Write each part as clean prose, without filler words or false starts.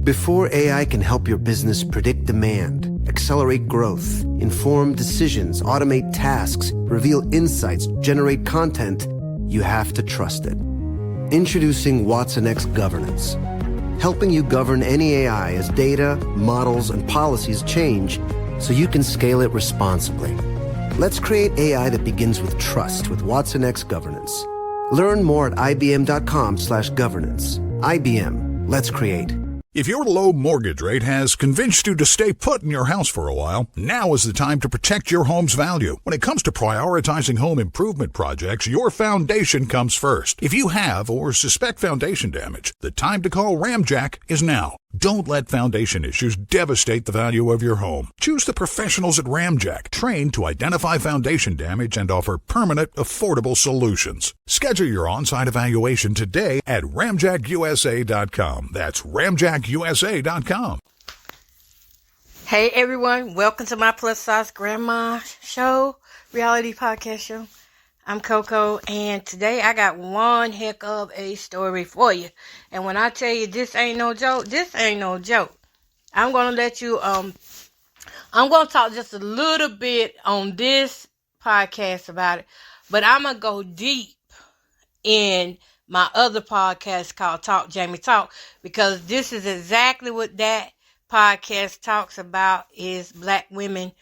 Before AI can help your business predict demand, accelerate growth, inform decisions, automate tasks, reveal insights, generate content, you have to trust it. Introducing Watson X Governance, helping you govern any AI as data, models, and policies change so you can scale it responsibly. Let's create AI that begins with trust with Watson X Governance. Learn more at ibm.com/governance. IBM. Let's create. If your low mortgage rate has convinced you to stay put in your house for a while, now is the time to protect your home's value. When it comes to prioritizing home improvement projects, your foundation comes first. If you have or suspect foundation damage, the time to call Ramjack is now. Don't let foundation issues devastate the value of your home. Choose the professionals at Ramjack, trained to identify foundation damage and offer permanent, affordable solutions. Schedule your on-site evaluation today at ramjackusa.com. That's ramjackusa.com. Hey everyone, welcome to my Plus Size Grandma show, reality podcast show. I'm Coco, and today I got one heck of a story for you. And when I tell you this ain't no joke, this ain't no joke. I'm going to let you, I'm going to talk just a little bit on this podcast about it, but I'm going to go deep in my other podcast called Talk Jamie Talk, because this is exactly what that podcast talks about, is black women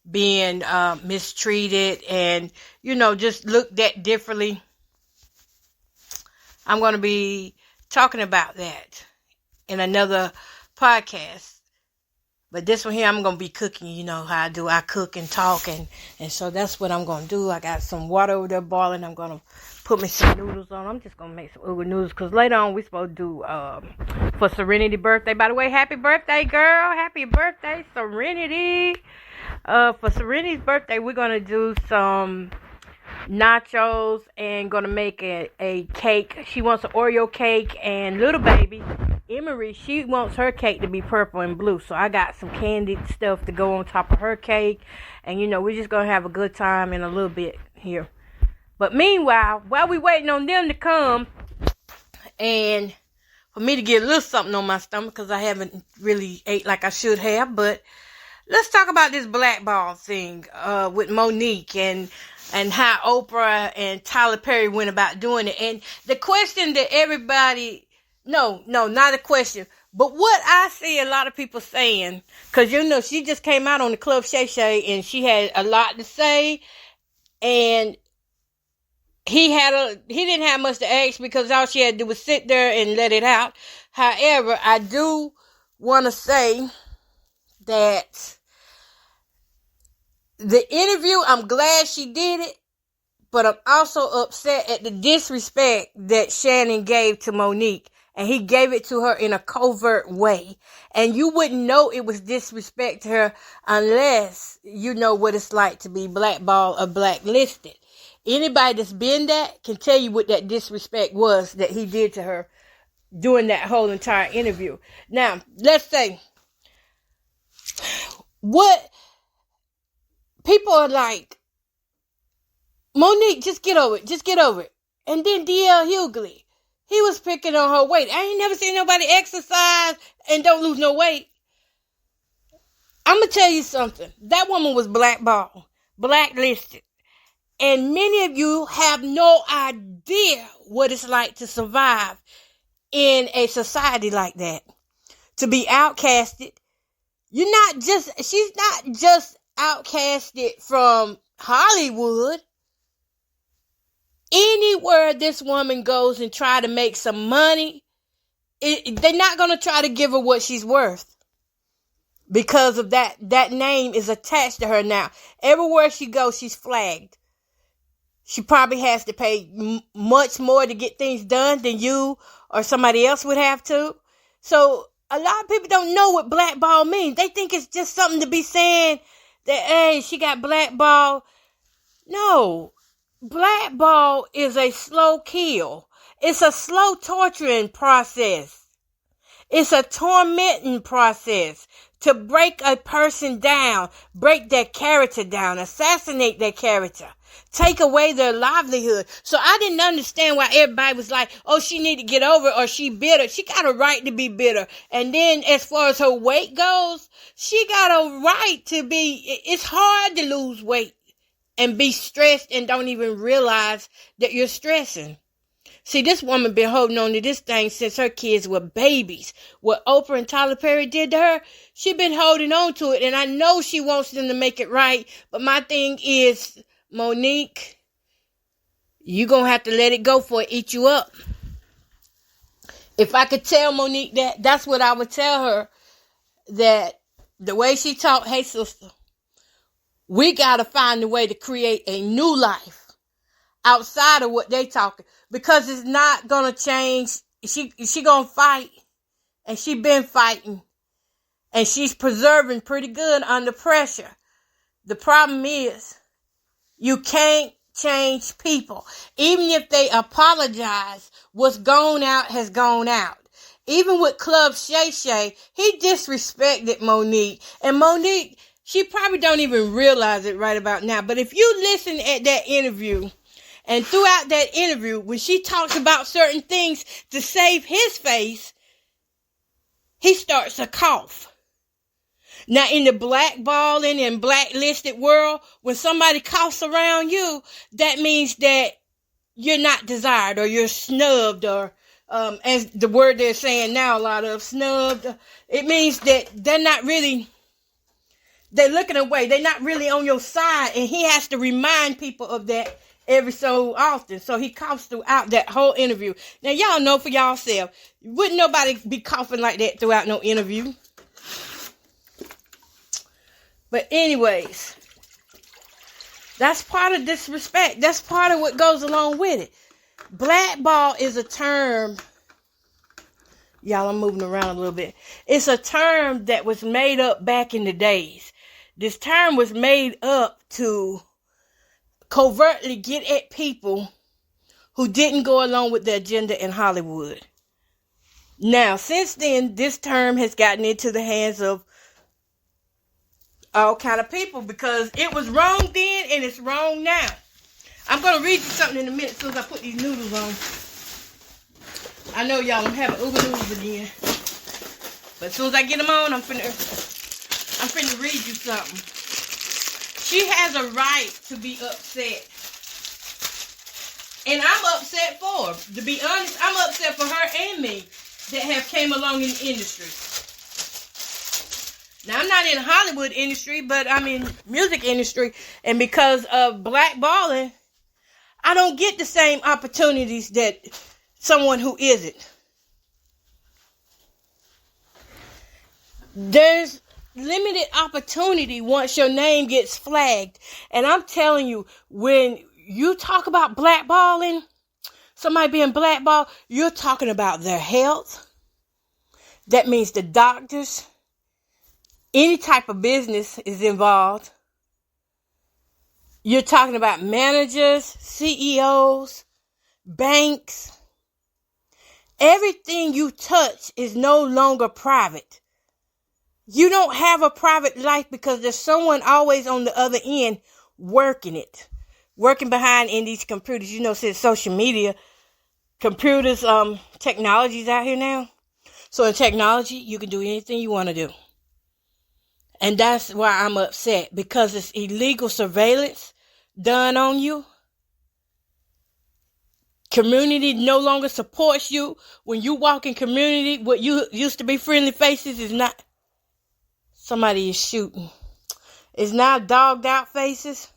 being mistreated and, just looked at differently. I'm going to be talking about that in another podcast. But this one here, I'm going to be cooking. You know how I do. I cook and talk. And so that's what I'm going to do. I got some water over there boiling. I'm going to put me some noodles on. I'm just going to make some Uber noodles, because later on we're supposed to do for Serenity's birthday. By the way, happy birthday, girl. Happy birthday, Serenity. For Serenity's birthday, we're going to do some nachos and going to make a cake. She wants an Oreo cake, and little baby, Emery, she wants her cake to be purple and blue. So I got some candied stuff to go on top of her cake. And, we're just going to have a good time in a little bit here. But meanwhile, while we waiting on them to come, and for me to get a little something on my stomach, because I haven't really ate like I should have, but let's talk about this Blackballed thing with Monique and how Oprah and Tyler Perry went about doing it. And the question that everybody, no, not a question, but what I see a lot of people saying, because, she just came out on the Club Shay Shay and she had a lot to say, and he didn't have much to ask, because all she had to do was sit there and let it out. However, I do want to say that the interview, I'm glad she did it, but I'm also upset at the disrespect that Shannon gave to Monique. And he gave it to her in a covert way. And you wouldn't know it was disrespect to her unless you know what it's like to be blackballed or blacklisted. Anybody that's been that can tell you what that disrespect was that he did to her during that whole entire interview. Now, let's say, what people are like, Monique, just get over it. And then D.L. Hughley, he was picking on her weight. I ain't never seen nobody exercise and don't lose no weight. I'm going to tell you something. That woman was blackballed, blacklisted. And many of you have no idea what it's like to survive in a society like that. To be outcasted. She's not just outcasted from Hollywood. Anywhere this woman goes and try to make some money, they're not going to try to give her what she's worth. Because of that name is attached to her now. Everywhere she goes, she's flagged. She probably has to pay much more to get things done than you or somebody else would have to. So a lot of people don't know what blackball means. They think it's just something to be saying that, hey, she got blackballed. No, blackball is a slow kill. It's a slow torturing process. It's a tormenting process to break a person down, break their character down, assassinate their character, take away their livelihood. So I didn't understand why everybody was like, oh, she need to get over it, or she bitter. She got a right to be bitter. And then as far as her weight goes, she got a right to be, it's hard to lose weight and be stressed and don't even realize that you're stressing. See, this woman been holding on to this thing since her kids were babies. What Oprah and Tyler Perry did to her, she been holding on to it. And I know she wants them to make it right. But my thing is, Monique, you going to have to let it go for it eat you up. If I could tell Monique that, that's what I would tell her. That the way she talked, hey, sister, we got to find a way to create a new life outside of what they talking. Because it's not going to change. She going to fight. And she been fighting. And she's preserving pretty good under pressure. The problem is, you can't change people. Even if they apologize, what's gone out has gone out. Even with Club Shay Shay, he disrespected Monique. And Monique, she probably don't even realize it right about now. But if you listen at that interview, and throughout that interview, when she talks about certain things to save his face, he starts to cough. Now, in the blackballing and blacklisted world, when somebody coughs around you, that means that you're not desired or you're snubbed, or as the word they're saying now, a lot of snubbed. It means that they're looking away. They're not really on your side, and he has to remind people of that every so often. So he coughs throughout that whole interview. Now, y'all know for y'allself, wouldn't nobody be coughing like that throughout no interview. But anyways, that's part of disrespect. That's part of what goes along with it. Blackball is a term. Y'all, I'm moving around a little bit. It's a term that was made up back in the days. This term was made up to covertly get at people who didn't go along with the agenda in Hollywood. Now, since then, this term has gotten into the hands of all kind of people because it was wrong then and it's wrong now. I'm going to read you something in a minute as soon as I put these noodles on. I know y'all, I'm having Uber noodles again. But as soon as I get them on, I'm finna read you something. She has a right to be upset. And I'm upset for her. To be honest, I'm upset for her and me that have came along in the industry. Now, I'm not in the Hollywood industry, but I'm in music industry. And because of blackballing, I don't get the same opportunities that someone who isn't. There's limited opportunity once your name gets flagged. And I'm telling you, when you talk about blackballing, somebody being blackballed, you're talking about their health. That means the doctors, any type of business is involved. You're talking about managers, CEOs, banks. Everything you touch is no longer private. You don't have a private life because there's someone always on the other end working it. Working behind in these computers. You know, since social media, computers, technology's out here now. So in technology, you can do anything you want to do. And that's why I'm upset. Because it's illegal surveillance done on you. Community no longer supports you. When you walk in community, what you used to be friendly faces is not. Somebody is shooting. It's now dogged out faces.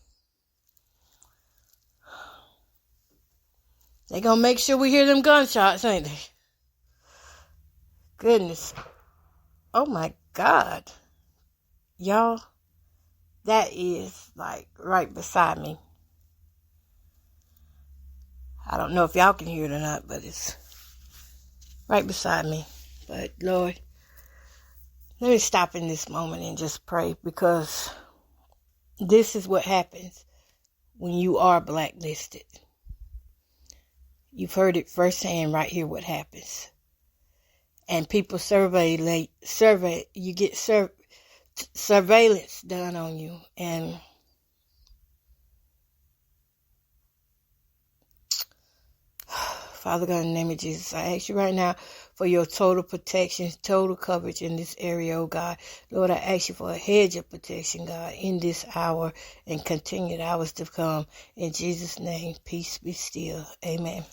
They gonna make sure we hear them gunshots, ain't they? Goodness. Oh my God. Y'all, that is like right beside me. I don't know if y'all can hear it or not, but it's right beside me. But Lord, let me stop in this moment and just pray, because this is what happens when you are blacklisted. You've heard it firsthand right here what happens. And people you get surveillance done on you. And Father God, in the name of Jesus, I ask you right now for your total protection, total coverage in this area, oh God. Lord, I ask you for a hedge of protection, God, in this hour and continued hours to come. In Jesus' name, peace be still. Amen.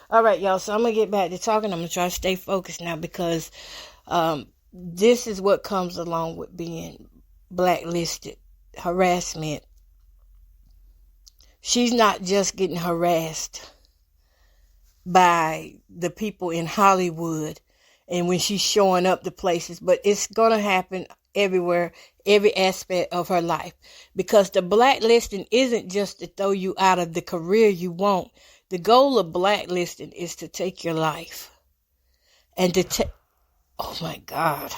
All right, y'all, so I'm going to get back to talking. I'm going to try to stay focused now because this is what comes along with being blacklisted, harassment. She's not just getting harassed by the people in Hollywood and when she's showing up to places, but it's going to happen everywhere, every aspect of her life, because the blacklisting isn't just to throw you out of the career you want. The goal of blacklisting is to take your life and to take, oh my God.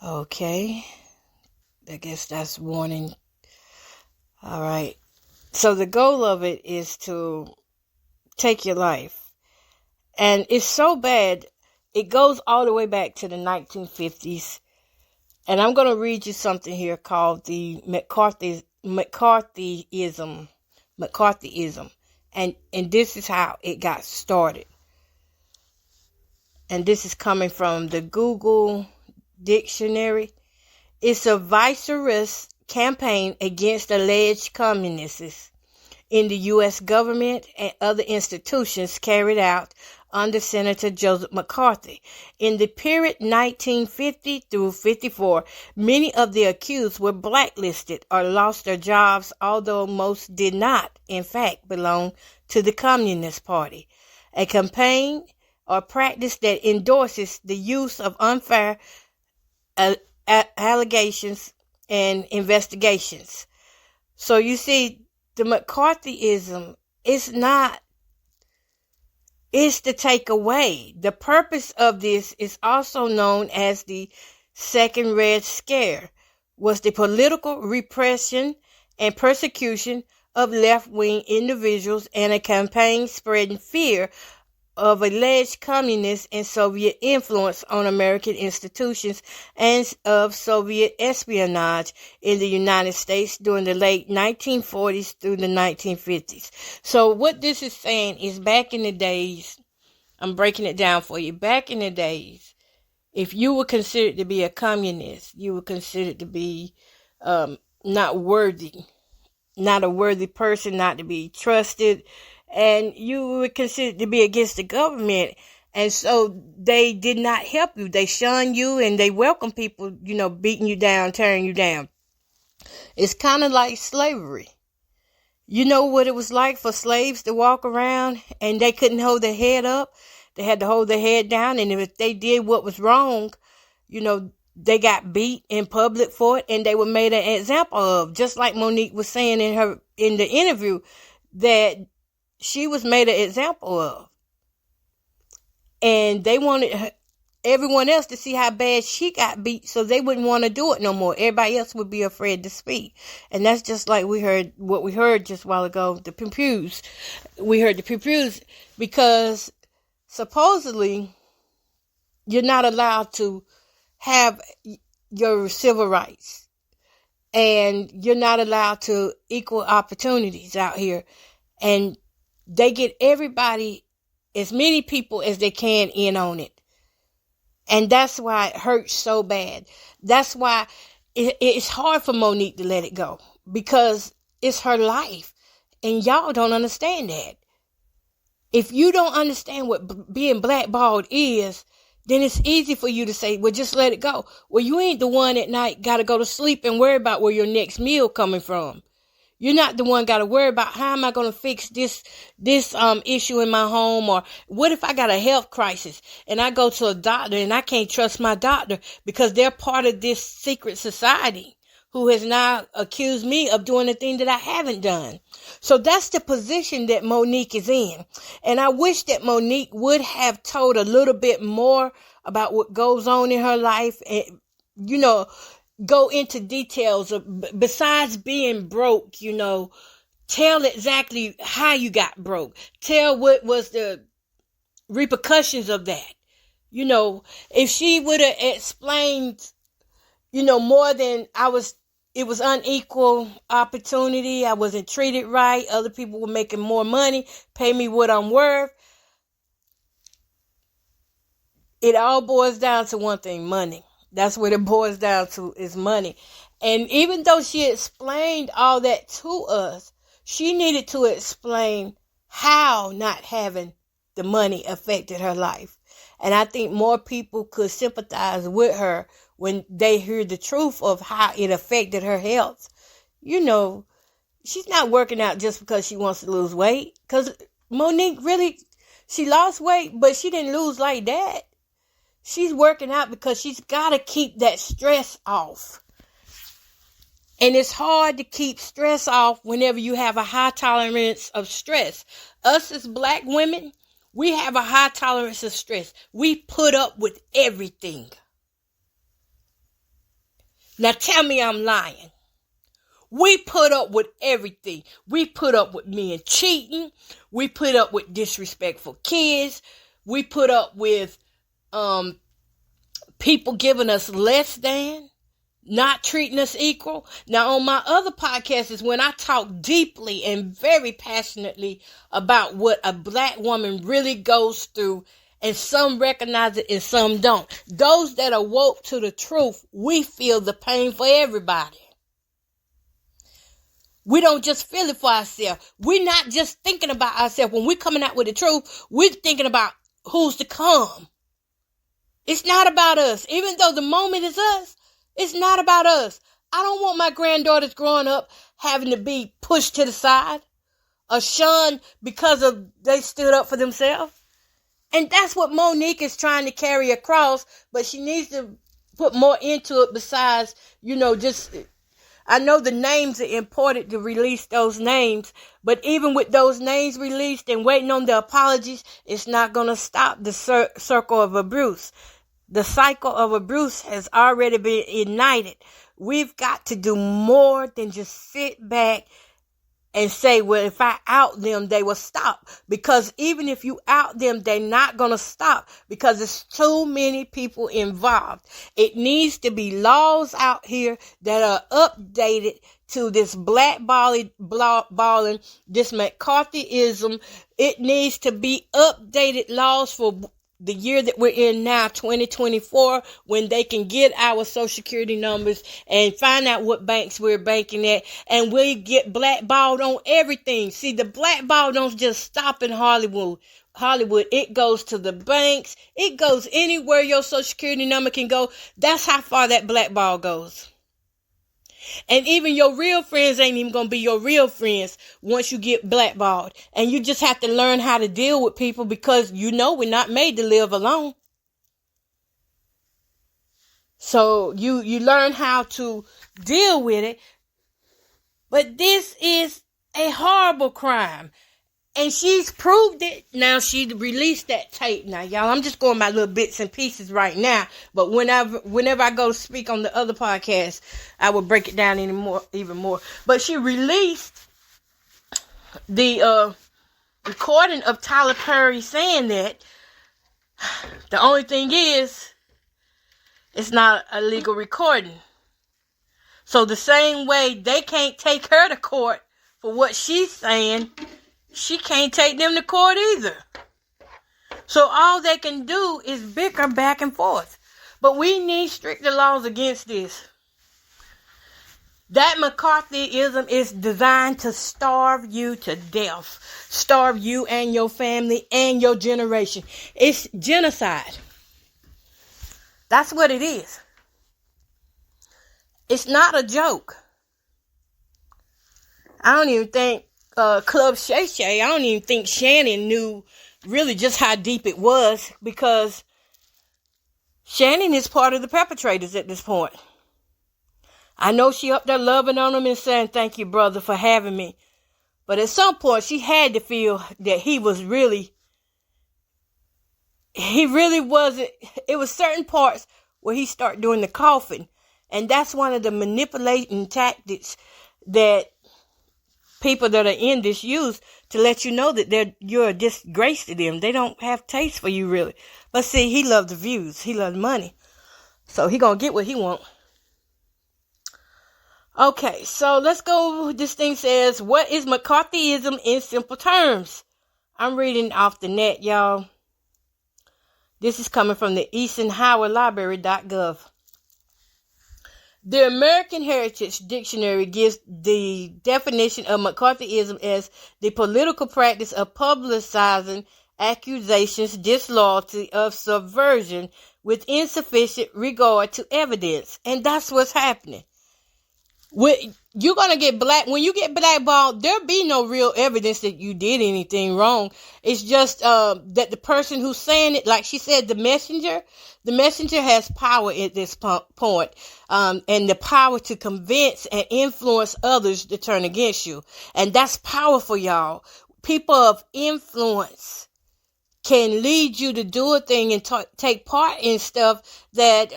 Okay, I guess that's warning. All right. So the goal of it is to take your life. And it's so bad, it goes all the way back to the 1950s. And I'm going to read you something here called the McCarthyism. And this is how it got started. And this is coming from the Google Dictionary. It's a viscerous campaign against alleged communists in the U.S. government and other institutions carried out under Senator Joseph McCarthy. In the period 1950 through 54, many of the accused were blacklisted or lost their jobs, although most did not, in fact, belong to the Communist Party. A campaign or practice that endorses the use of unfair allegations and investigations. So you see, the McCarthyism is not, it's to take away. The purpose of this is also known as the Second Red Scare, was the political repression and persecution of left-wing individuals and a campaign spreading fear of alleged communist and Soviet influence on American institutions and of Soviet espionage in the United States during the late 1940s through the 1950s. So what this is saying is, back in the days, I'm breaking it down for you. Back in the days, if you were considered to be a communist, you were considered to be not a worthy person, not to be trusted, and you were considered to be against the government. And so they did not help you. They shunned you and they welcome people, beating you down, tearing you down. It's kind of like slavery. You know what it was like for slaves to walk around and they couldn't hold their head up. They had to hold their head down. And if they did what was wrong, they got beat in public for it and they were made an example of. Just like Monique was saying in the interview, that she was made an example of. And they wanted everyone else to see how bad she got beat, so they wouldn't want to do it no more. Everybody else would be afraid to speak. And that's just like we heard just a while ago, the pew-pews. We heard the pew-pews because supposedly you're not allowed to have your civil rights. And you're not allowed to equal opportunities out here. And they get everybody, as many people as they can, in on it. And that's why it hurts so bad. That's why it's hard for Monique to let it go. Because it's her life. And y'all don't understand that. If you don't understand what being blackballed is, then it's easy for you to say, well, just let it go. Well, you ain't the one at night got to go to sleep and worry about where your next meal coming from. You're not the one got to worry about how am I going to fix this issue in my home, or what if I got a health crisis and I go to a doctor and I can't trust my doctor because they're part of this secret society who has now accused me of doing a thing that I haven't done. So that's the position that Monique is in. And I wish that Monique would have told a little bit more about what goes on in her life and, go into details of, besides being broke, Tell exactly how you got broke. Tell what was the repercussions of that. If she would have explained, more than it was unequal opportunity. I wasn't treated right. Other people were making more money, pay me what I'm worth. It all boils down to one thing, money. That's what it boils down to, is money. And even though she explained all that to us, she needed to explain how not having the money affected her life. And I think more people could sympathize with her when they hear the truth of how it affected her health. She's not working out just because she wants to lose weight. Because Monique really, she lost weight, but she didn't lose like that. She's working out because she's got to keep that stress off. And it's hard to keep stress off whenever you have a high tolerance of stress. Us as Black women, we have a high tolerance of stress. We put up with everything. Now tell me I'm lying. We put up with everything. We put up with men cheating. We put up with disrespectful kids. We put up with people giving us less than, not treating us equal. Now, on my other podcast is when I talk deeply and very passionately about what a Black woman really goes through, and some recognize it and some don't. Those that are woke to the truth, we feel the pain for everybody. We don't just feel it for ourselves. We're not just thinking about ourselves. When we're coming out with the truth, we're thinking about who's to come. It's not about us. Even though the moment is us, it's not about us. I don't want my granddaughters growing up having to be pushed to the side or shunned because they stood up for themselves. And that's what Monique is trying to carry across, but she needs to put more into it besides, I know the names are important to release those names, but even with those names released and waiting on the apologies, it's not going to stop the circle of abuse. The cycle of abuse has already been ignited. We've got to do more than just sit back and say, well, if I out them, they will stop. Because even if you out them, they're not going to stop because there's too many people involved. It needs to be laws out here that are updated to this blackballing, this McCarthyism. It needs to be updated laws for the year that we're in now, 2024, when they can get our social security numbers and find out what banks we're banking at, and we get blackballed on everything. See, the blackball don't just stop in Hollywood. It goes to the banks. It goes anywhere your social security number can go. That's how far that blackball goes. And even your real friends ain't even going to be your real friends once you get blackballed. And you just have to learn how to deal with people because we're not made to live alone. So you learn how to deal with it. But this is a horrible crime. And she's proved it. Now, she released that tape. Now, y'all, I'm just going by little bits and pieces right now. But whenever I go to speak on the other podcast, I will break it down even more. But she released the recording of Tyler Perry saying that. The only thing is, it's not a legal recording. So the same way they can't take her to court for what she's saying, she can't take them to court either. So all they can do is bicker back and forth. But we need stricter laws against this. That McCarthyism is designed to starve you to death. Starve you and your family and your generation. It's genocide. That's what it is. It's not a joke. I don't even think Club Shay Shay, I don't even think Shannon knew really just how deep it was, because Shannon is part of the perpetrators at this point. I know she up there loving on him and saying, thank you, brother, for having me. But at some point, she had to feel that he really wasn't. It was certain parts where he started doing the coughing. And that's one of the manipulating tactics that people that are in this use to let you know that you're a disgrace to them. They don't have taste for you, really. But see, he loved the views. He loved money. So he gonna get what he want. Okay, so let's go. This thing says, what is McCarthyism in simple terms? I'm reading off the net, y'all. This is coming from the EastonHowardLibrary.gov. The American Heritage Dictionary gives the definition of McCarthyism as the political practice of publicizing accusations, disloyalty, of subversion with insufficient regard to evidence. And that's what's happening. When you get blackballed, there'll be no real evidence that you did anything wrong. It's just that the person who's saying it, like she said, the messenger has power at this point, and the power to convince and influence others to turn against you. And that's powerful, y'all. People of influence can lead you to do a thing and take part in stuff that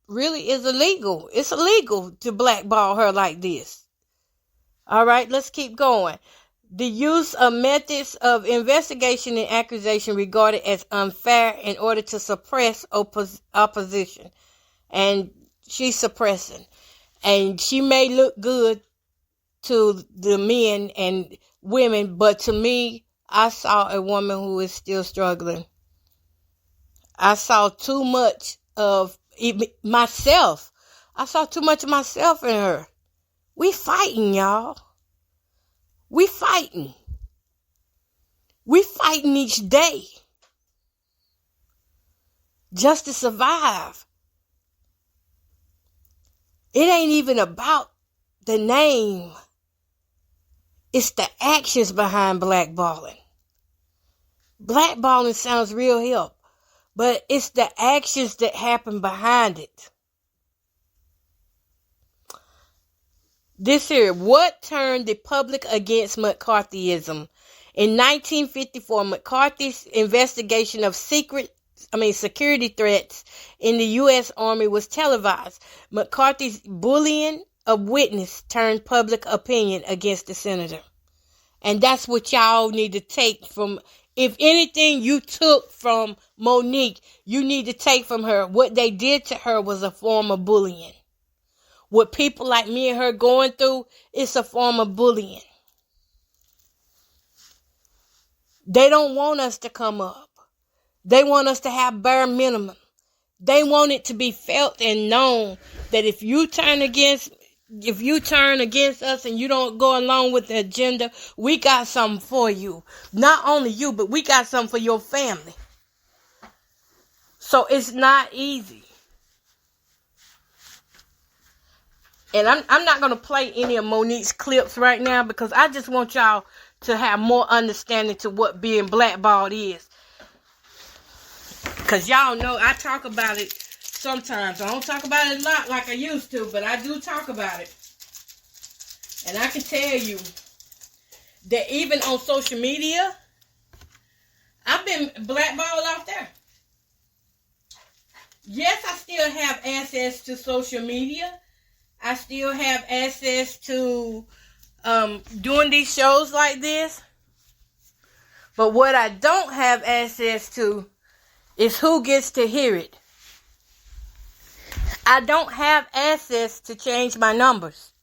really is illegal. It's illegal to blackball her like this. All right, let's keep going. The use of methods of investigation and accusation regarded as unfair in order to suppress opposition. And she's suppressing. And she may look good to the men and women, but to me, I saw a woman who is still struggling. I saw too much of myself. I saw too much of myself in her. We fighting, y'all. We fighting. We fighting each day just to survive. It ain't even about the name. It's the actions behind blackballing. Blackballing sounds real hip, but it's the actions that happen behind it. This here, what turned the public against McCarthyism? In 1954, McCarthy's investigation of security threats in the U.S. Army was televised. McCarthy's bullying of witness turned public opinion against the senator. And that's what y'all need to take from, if anything you took from Monique, you need to take from her. What they did to her was a form of bullying. What people like me and her going through, it's a form of bullying. They don't want us to come up. They want us to have bare minimum. They want it to be felt and known that if you turn against us and you don't go along with the agenda, we got something for you. Not only you, but we got something for your family. So it's not easy. And I'm not going to play any of Monique's clips right now because I just want y'all to have more understanding to what being blackballed is. Because y'all know I talk about it sometimes. I don't talk about it a lot like I used to, but I do talk about it. And I can tell you that even on social media, I've been blackballed out there. Yes, I still have access to social media. I still have access to doing these shows like this. But what I don't have access to is who gets to hear it. I don't have access to change my numbers.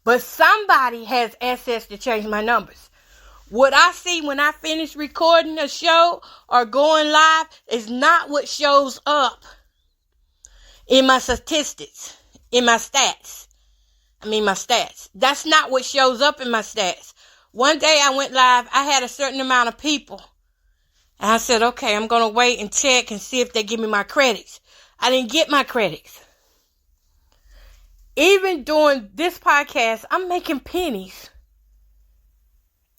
But somebody has access to change my numbers. What I see when I finish recording a show or going live is not what shows up in my statistics. In my stats. My stats. That's not what shows up in my stats. One day I went live. I had a certain amount of people. And I said, okay, I'm going to wait and check and see if they give me my credits. I didn't get my credits. Even doing this podcast, I'm making pennies.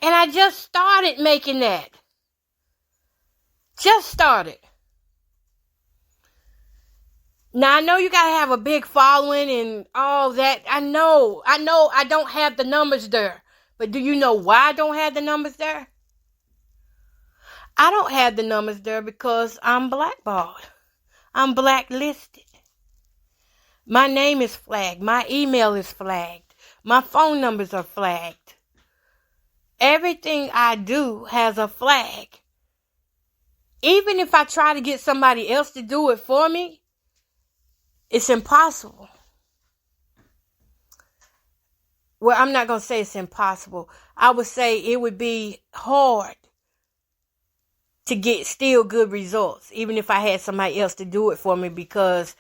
And I just started making that. Just started. Now, I know you got to have a big following and all that. I know I don't have the numbers there. But do you know why I don't have the numbers there? I don't have the numbers there because I'm blackballed. I'm blacklisted. My name is flagged. My email is flagged. My phone numbers are flagged. everything I do has a flag. Even if I try to get somebody else to do it for me, it's impossible. Well, I'm not going to say it's impossible. I would say it would be hard to get still good results, even if I had somebody else to do it for me, because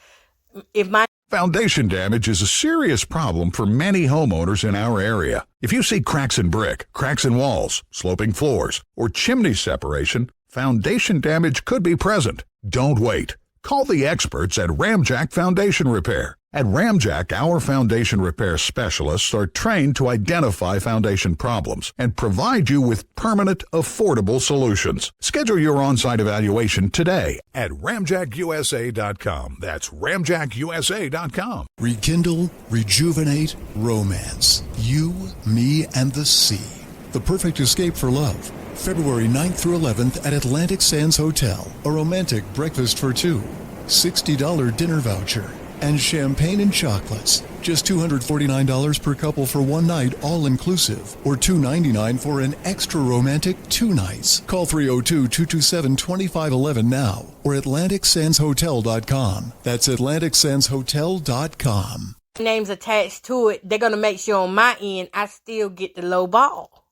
if my Foundation damage is a serious problem for many homeowners in our area. If you see cracks in brick, cracks in walls, sloping floors, or chimney separation, foundation damage could be present. Don't wait. Call the experts at Ramjack Foundation Repair. At Ramjack, our foundation repair specialists are trained to identify foundation problems and provide you with permanent, affordable solutions. Schedule your on-site evaluation today at ramjackusa.com. That's ramjackusa.com. Rekindle, rejuvenate, romance. You, me, and the sea. The perfect escape for love. February 9th through 11th at Atlantic Sands Hotel. A romantic breakfast for two. $60 dinner voucher. And champagne and chocolates. Just $249 per couple for one night, all inclusive. Or $299 for an extra romantic 2 nights. Call 302-227-2511 now. Or AtlanticSandsHotel.com. That's AtlanticSandsHotel.com. name's attached to it, they're going to make sure on my end, I still get the low ball.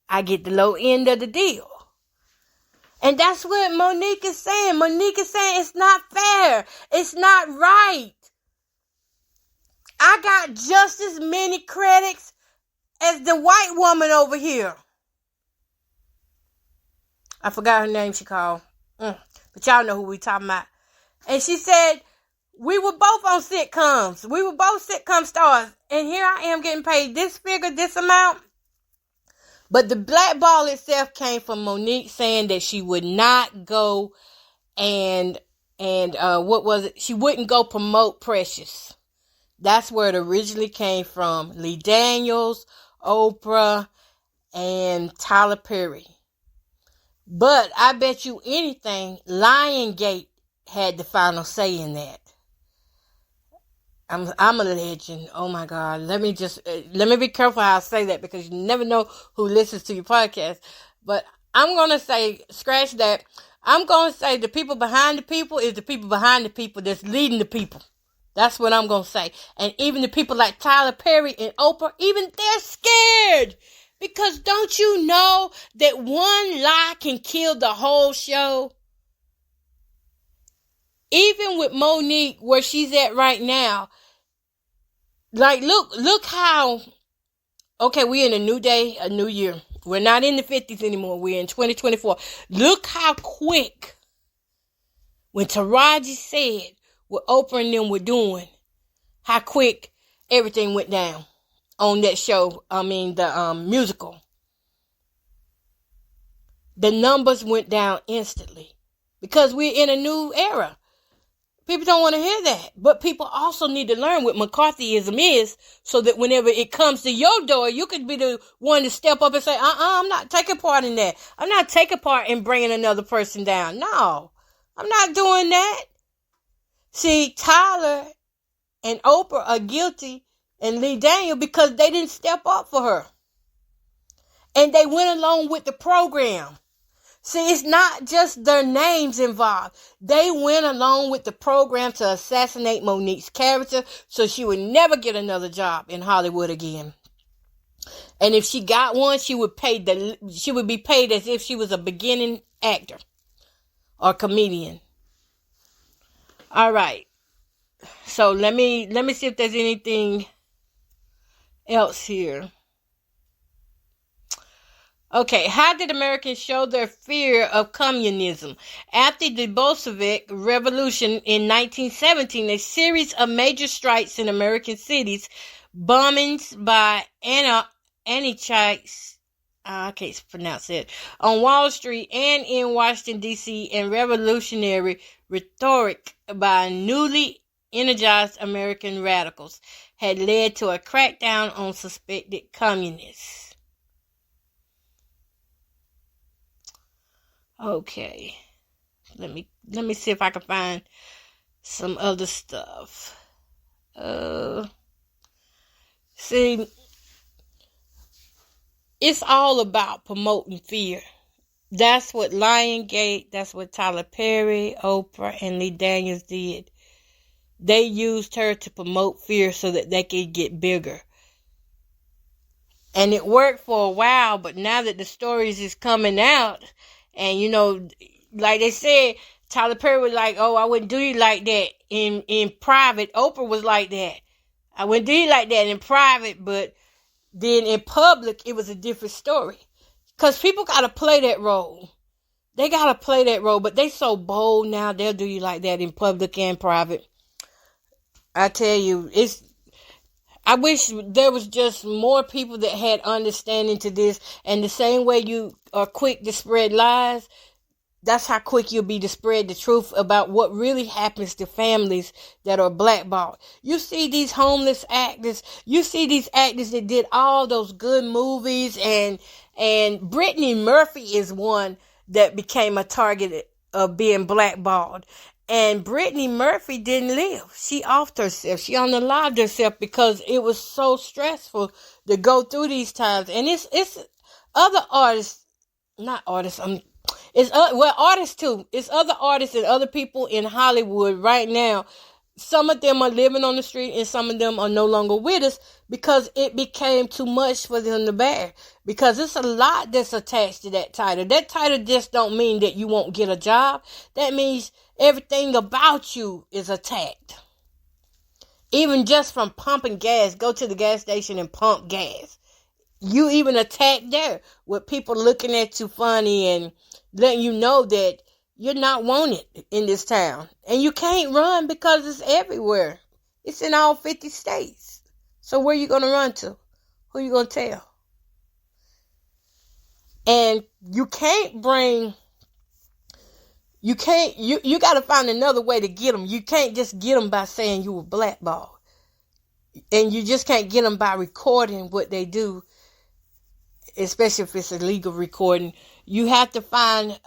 I get the low end of the deal. And that's what Monique is saying. Monique is saying it's not fair. It's not right. I got just as many credits as the white woman over here. I forgot her name she called. But y'all know who we talking about. And she said, we were both on sitcoms. We were both sitcom stars. And here I am getting paid this figure, this amount. But the blackball itself came from Monique saying that she would not go and what was it? She wouldn't go promote Precious. That's where it originally came from. Lee Daniels, Oprah, and Tyler Perry. But I bet you anything, Lionsgate had the final say in that. I'm a legend. Oh my God. Let me be careful how I say that, because you never know who listens to your podcast. But I'm going to say, scratch that. I'm going to say the people behind the people is the people behind the people that's leading the people. That's what I'm going to say. And even the people like Tyler Perry and Oprah, even they're scared. Because don't you know that one lie can kill the whole show? Even with Monique, where she's at right now, like, look how, okay, we're in a new day, a new year. We're not in the 50s anymore. We're in 2024. Look how quick, when Taraji said what Oprah and them were doing, how quick everything went down on that show. I mean, the musical. The numbers went down instantly because we're in a new era. People don't want to hear that. But people also need to learn what McCarthyism is, so that whenever it comes to your door, you could be the one to step up and say, I'm not taking part in that. I'm not taking part in bringing another person down. No, I'm not doing that. See, Tyler and Oprah are guilty, and Lee Daniel, because they didn't step up for her. And they went along with the program. See, it's not just their names involved. They went along with the program to assassinate Monique's character so she would never get another job in Hollywood again. And if she got one, she would be paid as if she was a beginning actor or comedian. All right. So let me see if there's anything else here. Okay, how did Americans show their fear of communism? After the Bolshevik Revolution in 1917, a series of major strikes in American cities, bombings by anarchists, I can't pronounce it, on Wall Street and in Washington, D.C., and revolutionary rhetoric by newly energized American radicals had led to a crackdown on suspected communists. Okay, let me see if I can find some other stuff. See, It's all about promoting fear. That's what Lionsgate, that's what Tyler Perry, Oprah, and Lee Daniels did. They used her to promote fear so that they could get bigger. And it worked for a while, but now that the stories is coming out, and like they said, Tyler Perry was like, "Oh, I wouldn't do you like that in private." Oprah was like that. "I wouldn't do you like that in private," but then in public, it was a different story. Because people got to play that role. They got to play that role, but they so bold now, they'll do you like that in public and private. I tell you, I wish there was just more people that had understanding to this. And the same way you are quick to spread lies, that's how quick you'll be to spread the truth about what really happens to families that are blackballed. You see these homeless actors, you see these actors that did all those good movies, and Brittany Murphy is one that became a target of being blackballed. And Brittany Murphy didn't live. She offed herself. She unalived herself because it was so stressful to go through these times. And it's other artists, not artists, artists too. It's other artists and other people in Hollywood right now. Some of them are living on the street and some of them are no longer with us because it became too much for them to bear. Because it's a lot that's attached to that title. That title just don't mean that you won't get a job. That means everything about you is attacked. Even just from pumping gas, go to the gas station and pump gas. You even attacked there with people looking at you funny and letting you know that you're not wanted in this town. And you can't run because it's everywhere. It's in all 50 states. So where you going to run to? Who you going to tell? And you got to find another way to get them. You can't just get them by saying you were blackballed. And you just can't get them by recording what they do, especially if it's illegal recording. You have to find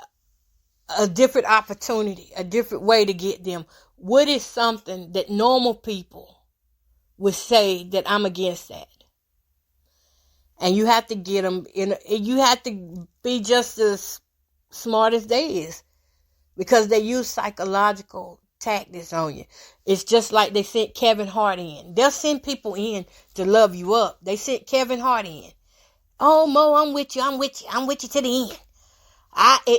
a different opportunity, a different way to get them. What is something that normal people would say that I'm against that? And you have to get them you have to be just as smart as they is, because they use psychological tactics on you. It's just like they sent Kevin Hart in. They'll send people in to love you up. They sent Kevin Hart in. "Oh, Mo, I'm with you to the end.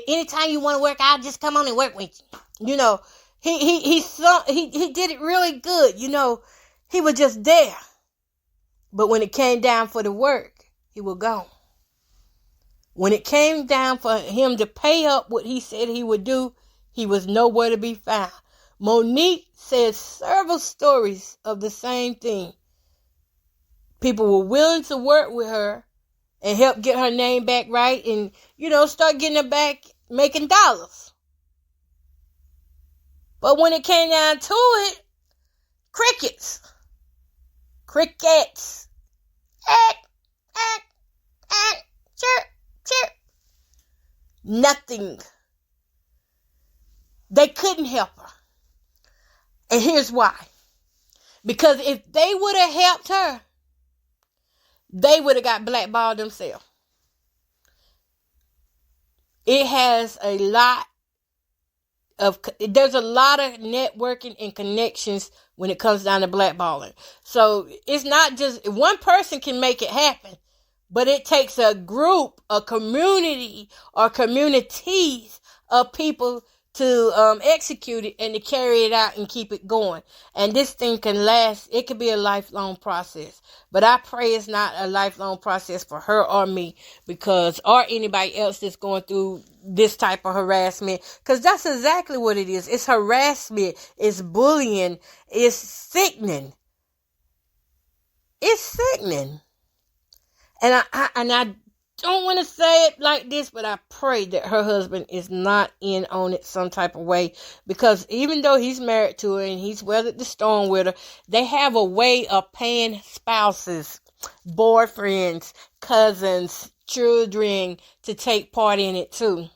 Anytime you want to work, I'll just come on and work with you." He did it really good. He was just there. But when it came down for the work, he was gone. When it came down for him to pay up what he said he would do, he was nowhere to be found. Monique said several stories of the same thing. People were willing to work with her and help get her name back right and, start getting her back making dollars. But when it came down to it, crickets. Chirp, chirp. Nothing. They couldn't help her. And here's why. Because if they would have helped her, they would have got blackballed themselves. There's a lot of networking and connections when it comes down to blackballing. So it's not just one person can make it happen, but it takes a group, a community, or communities of people to execute it and to carry it out and keep it going. And this thing can last. It could be a lifelong process. But I pray it's not a lifelong process for her or me, or anybody else that's going through this type of harassment. Because that's exactly what it is. It's harassment. It's bullying. It's sickening. It's sickening. And I don't want to say it like this, but I pray that her husband is not in on it some type of way, because even though he's married to her and he's weathered the storm with her, they have a way of paying spouses, boyfriends, cousins, children to take part in it too,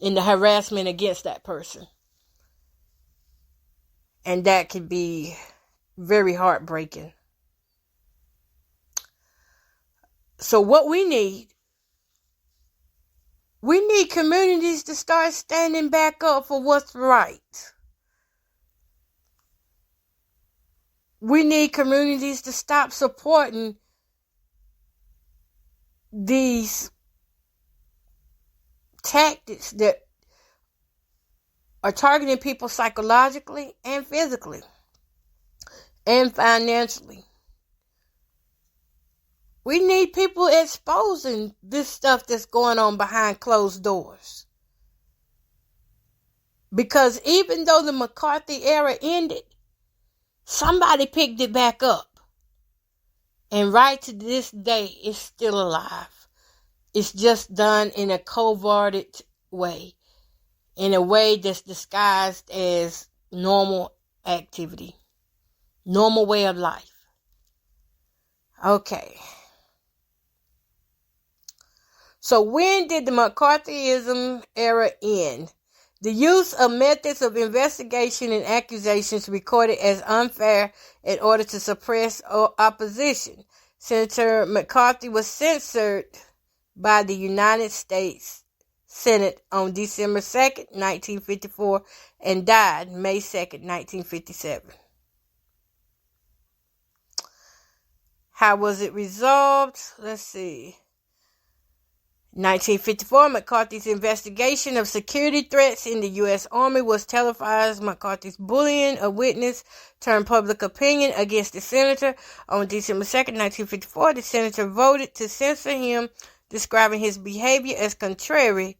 in the harassment against that person. And that could be very heartbreaking. So what we need We need communities to start standing back up for what's right. We need communities to stop supporting these tactics that are targeting people psychologically and physically and financially. We need people exposing this stuff that's going on behind closed doors. Because even though the McCarthy era ended, somebody picked it back up. And right to this day, it's still alive. It's just done in a coverted way. In a way that's disguised as normal activity. Normal way of life. Okay. So when did the McCarthyism era end? The use of methods of investigation and accusations recorded as unfair in order to suppress opposition. Senator McCarthy was censored by the United States Senate on December 2nd, 1954, and died May 2nd, 1957. How was it resolved? Let's see. 1954, McCarthy's investigation of security threats in the U.S. Army was televised. McCarthy's bullying a witness turned public opinion against the senator. On December 2nd, 1954, the senator voted to censor him, describing his behavior as contrary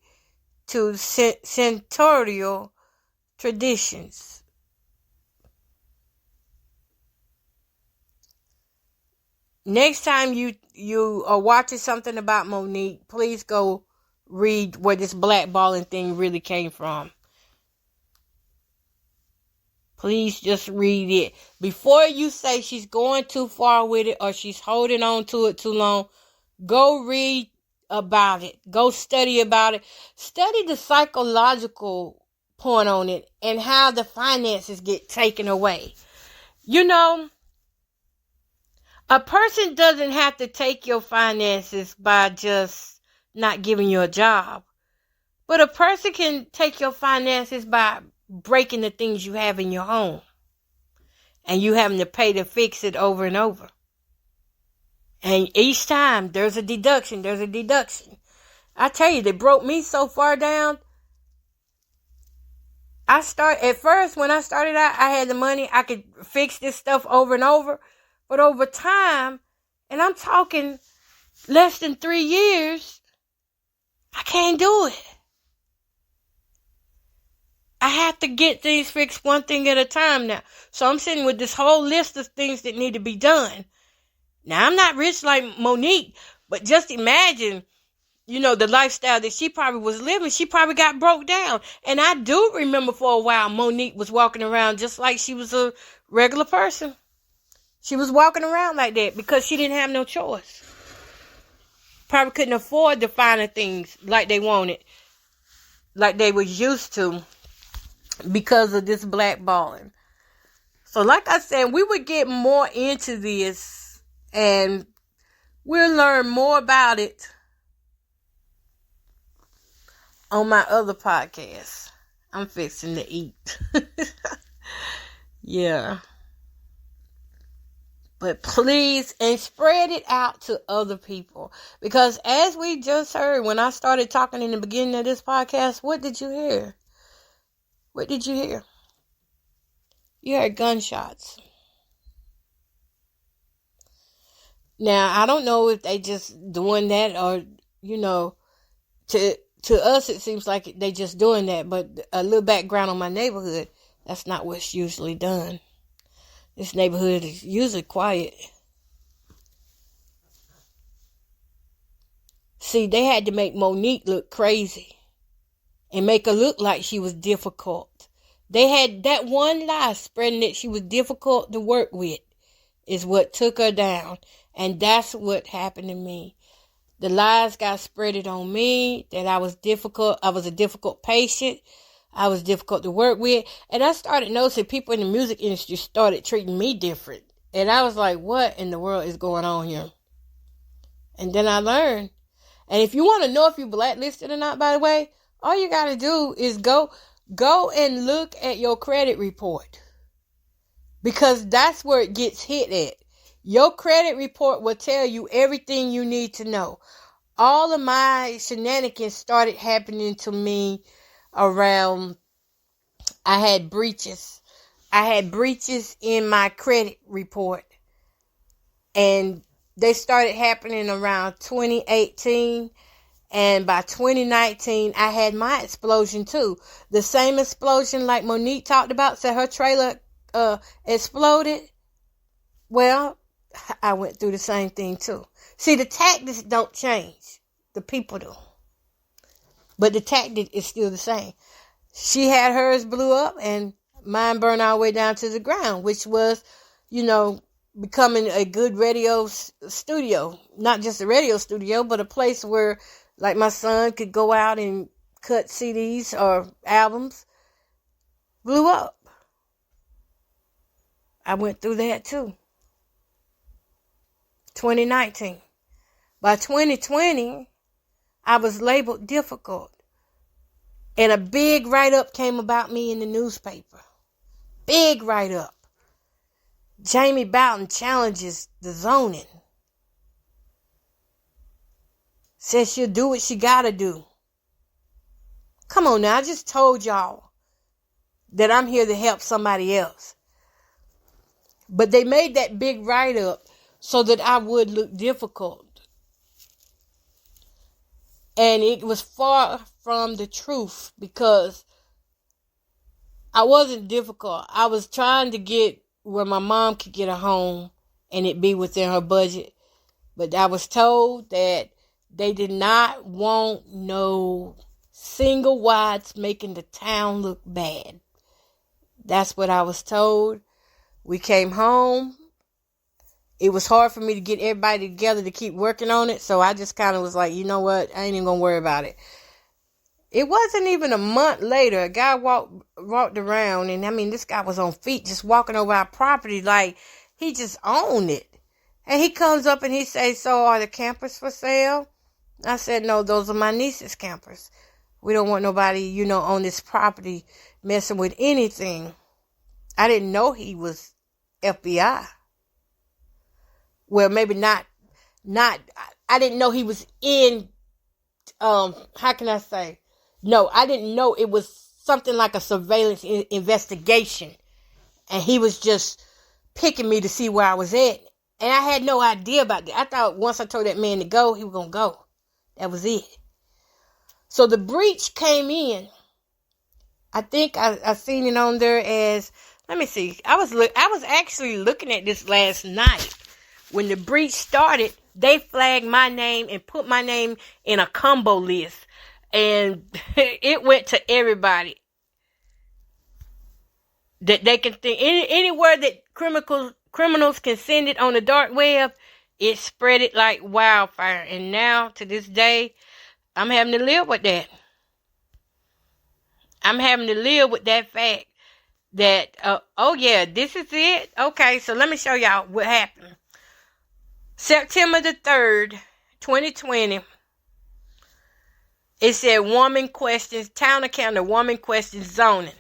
to senatorial traditions. Next time you are watching something about Monique, please go read where this blackballing thing really came from. Please just read it. Before you say she's going too far with it or she's holding on to it too long, go read about it. Go study about it. Study the psychological point on it and how the finances get taken away. You know, a person doesn't have to take your finances by just not giving you a job. But a person can take your finances by breaking the things you have in your home. And you having to pay to fix it over and over. And each time there's a deduction. I tell you, they broke me so far down. At first, when I started out, I had the money. I could fix this stuff over and over. But over time, and I'm talking less than 3 years, I can't do it. I have to get things fixed one thing at a time now. So I'm sitting with this whole list of things that need to be done. Now, I'm not rich like Monique, but just imagine, the lifestyle that she probably was living. She probably got broke down. And I do remember for a while, Monique was walking around just like she was a regular person. She was walking around like that because she didn't have no choice. Probably couldn't afford the finer things like they wanted, like they was used to because of this blackballing. So like I said, we would get more into this and we'll learn more about it on my other podcast. I'm fixing to eat. Yeah. But please, and spread it out to other people. Because as we just heard, when I started talking in the beginning of this podcast, what did you hear? What did you hear? You heard gunshots. Now, I don't know if they just doing that or, to us it seems like they just doing that. But a little background on my neighborhood, that's not what's usually done. This neighborhood is usually quiet. See, they had to make Monique look crazy and make her look like she was difficult. They had that one lie spreading that she was difficult to work with is what took her down. And that's what happened to me. The lies got spreaded on me that I was difficult. I was a difficult patient. I was difficult to work with. And I started noticing people in the music industry started treating me different. And I was like, what in the world is going on here? And then I learned. And if you want to know if you're blacklisted or not, by the way, all you got to do is go and look at your credit report. Because that's where it gets hit at. Your credit report will tell you everything you need to know. All of my shenanigans started happening to me around, I had breaches. I had breaches in my credit report. And they started happening around 2018. And by 2019, I had my explosion too. The same explosion like Monique talked about, said her trailer exploded. Well, I went through the same thing too. See, the tactics don't change. The people do. But the tactic is still the same. She had hers blew up and mine burned all the way down to the ground, which was, becoming a good radio studio. Not just a radio studio, but a place where, like, my son could go out and cut CDs or albums. Blew up. I went through that too. 2019. By 2020, I was labeled difficult. And a big write-up came about me in the newspaper. Big write-up. Jamie Boughton challenges the zoning. Says she'll do what she gotta do. Come on now, I just told y'all that I'm here to help somebody else. But they made that big write-up so that I would look difficult. And it was far from the truth because I wasn't difficult. I was trying to get where my mom could get a home and it be within her budget. But I was told that they did not want no single wides making the town look bad. That's what I was told. We came home. It was hard for me to get everybody together to keep working on it. So I just kind of was like, you know what? I ain't even going to worry about it. It wasn't even a month later. A guy walked around. And I mean, this guy was on feet just walking over our property like he just owned it. And he comes up and he says, so are the campers for sale? I said, no, those are my niece's campers. We don't want nobody, on this property messing with anything. I didn't know he was FBI. Well, maybe not, I didn't know he was in, how can I say? No, I didn't know it was something like a surveillance investigation. And he was just picking me to see where I was at. And I had no idea about that. I thought once I told that man to go, he was going to go. That was it. So the breach came in. I think I seen it on there as, let me see. I was actually looking at this last night. When the breach started, they flagged my name and put my name in a combo list. And it went to everybody. That they can think, anywhere that criminals can send it on the dark web, it spread it like wildfire. And now, to this day, I'm having to live with that. I'm having to live with that fact that, oh yeah, this is it. Okay, so let me show y'all what happened. September the 3rd, 2020, it said woman questions, town accountant, woman questions zoning.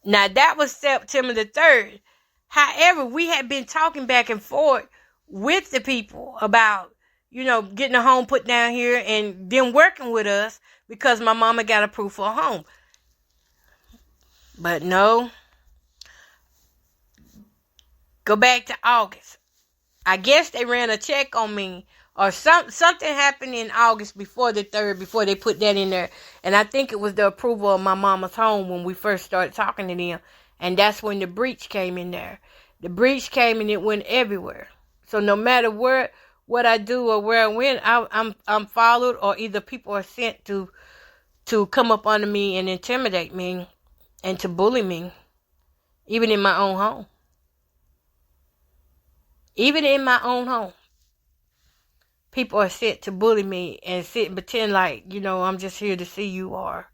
Now that was September the 3rd. However, we had been talking back and forth with the people about, getting a home put down here and them working with us because my mama got approved for a home. But no. Go back to August. I guess they ran a check on me or something happened in August before the 3rd, before they put that in there. And I think it was the approval of my mama's home when we first started talking to them. And that's when the breach came in there. The breach came and it went everywhere. So no matter what I do or where I went, I'm followed, or either people are sent to come up under me and intimidate me and to bully me, even in my own home. Even in my own home, people are sent to bully me and sit and pretend like, I'm just here to see you, or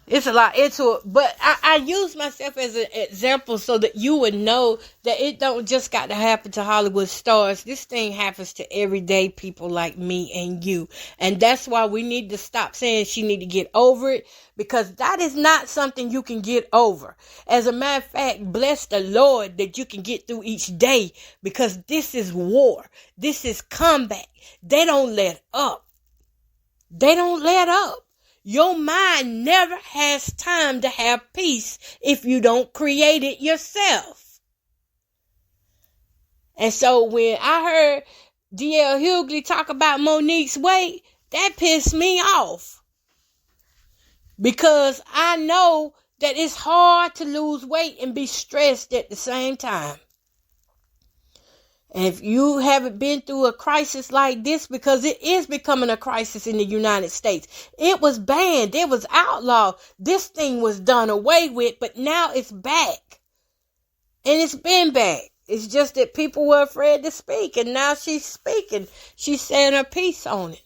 It's a lot into it, but I use myself as an example so that you would know that it don't just got to happen to Hollywood stars. This thing happens to everyday people like me and you. And that's why we need to stop saying she need to get over it, because that is not something you can get over. As a matter of fact, bless the Lord that you can get through each day, because this is war. This is combat. They don't let up. They don't let up. Your mind never has time to have peace if you don't create it yourself. And so when I heard D.L. Hughley talk about Monique's weight, that pissed me off. Because I know that it's hard to lose weight and be stressed at the same time. And if you haven't been through a crisis like this, because it is becoming a crisis in the United States. It was banned. It was outlawed. This thing was done away with, but now it's back. And it's been back. It's just that people were afraid to speak, and now she's speaking. She's saying her piece on it.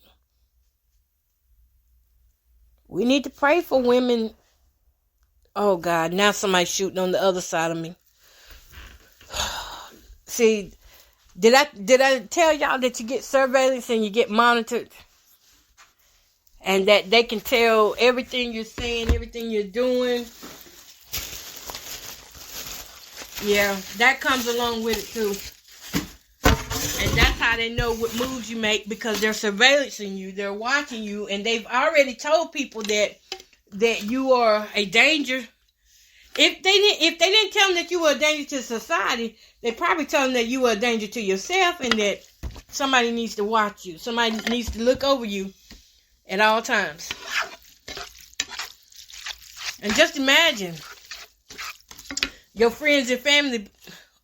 We need to pray for women. Oh, God, now somebody's shooting on the other side of me. See, Did I tell y'all that you get surveillance and you get monitored? And that they can tell everything you're saying, everything you're doing? Yeah, that comes along with it too. And that's how they know what moves you make, because they're surveillancing you, they're watching you, and they've already told people that you are a danger. If they didn't tell them that you were a danger to society, they probably tell them that you were a danger to yourself, and that somebody needs to watch you. Somebody needs to look over you at all times. And just imagine your friends and family.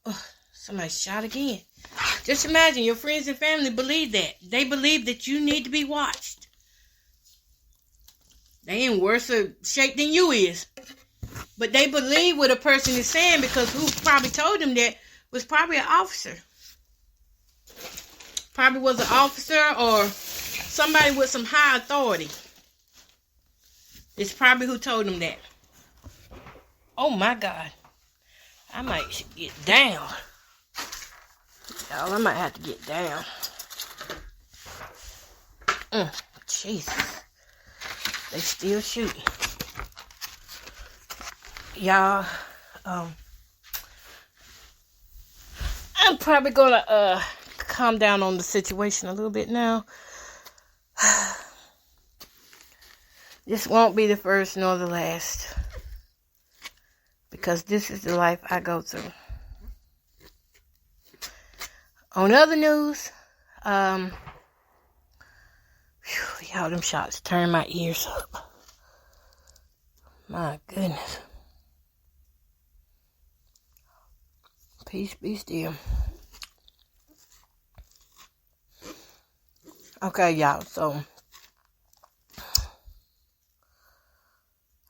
Oh, somebody shot again. Just imagine your friends and family believe that. They believe that you need to be watched. They in worse shape than you is. But they believe what a person is saying, because who probably told them that was probably an officer. Probably was an officer or somebody with some high authority. It's probably who told them that. Oh my God. I might get down. Y'all, I might have to get down. Jesus. They still shooting. Y'all, I'm probably gonna calm down on the situation a little bit now. This won't be the first nor the last, because this is the life I go through. On other news, y'all, them shots turn my ears up. My goodness. Peace be still. Okay, y'all, so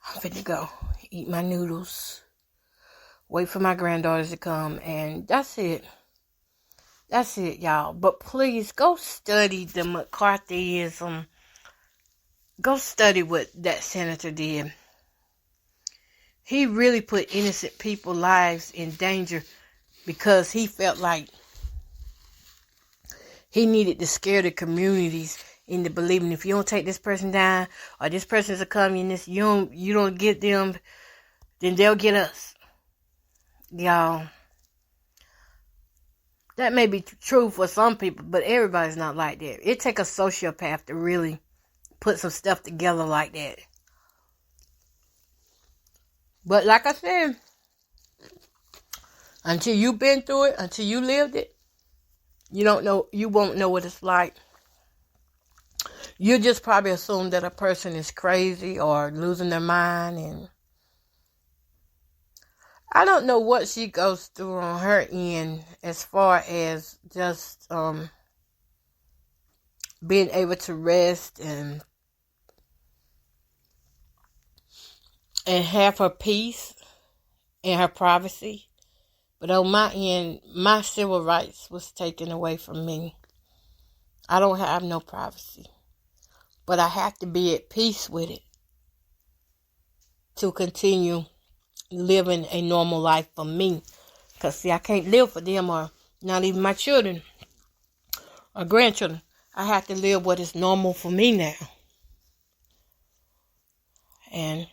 I'm finna go eat my noodles, wait for my granddaughters to come, and that's it. That's it, y'all. But please go study the McCarthyism. Go study what that senator did. He really put innocent people's lives in danger, because he felt like he needed to scare the communities into believing if you don't take this person down, or this person's a communist, you don't get them, then they'll get us. Y'all, that may be true for some people, but everybody's not like that. It takes a sociopath to really put some stuff together like that. But like I said, until you've been through it, until you lived it, you won't know what it's like. You just probably assume that a person is crazy or losing their mind, and I don't know what she goes through on her end as far as just being able to rest and have her peace and her privacy. But on my end, my civil rights was taken away from me. I don't have no privacy. But I have to be at peace with it. to continue living a normal life for me. Because, see, I can't live for them or not even my children or grandchildren. I have to live what is normal for me now. And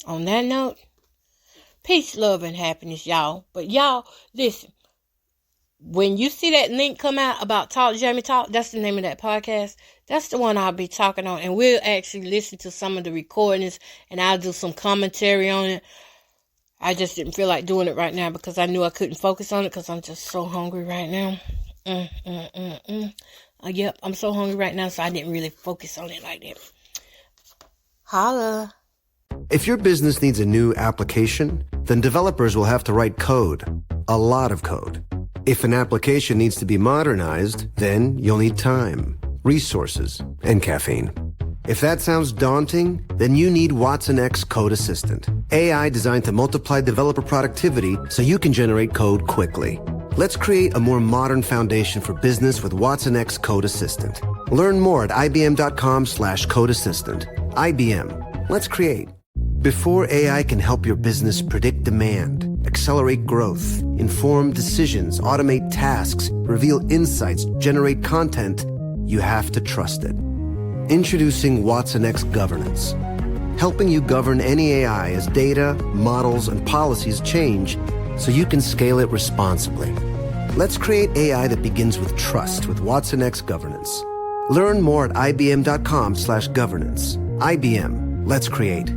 on that note, peace, love, and happiness, y'all. But y'all, listen. When you see that link come out about Talk Jamie Talk, that's the name of that podcast. That's the one I'll be talking on. And we'll actually listen to some of the recordings and I'll do some commentary on it. I just didn't feel like doing it right now because I knew I couldn't focus on it because I'm just so hungry right now. Yep, I'm so hungry right now, so I didn't really focus on it like that. Holla. If your business needs a new application, then developers will have to write code, a lot of code. If an application needs to be modernized, then you'll need time, resources, and caffeine. If that sounds daunting, then you need Watson X Code Assistant, AI designed to multiply developer productivity so you can generate code quickly. Let's create a more modern foundation for business with Watson X Code Assistant. Learn more at ibm.com/code assistant. IBM. Let's create. Before AI can help your business predict demand, accelerate growth, inform decisions, automate tasks, reveal insights, generate content, you have to trust it. Introducing Watson X Governance, helping you govern any AI as data, models, and policies change so you can scale it responsibly. Let's create AI that begins with trust with Watson X Governance. Learn more at ibm.com/governance. IBM. Let's create.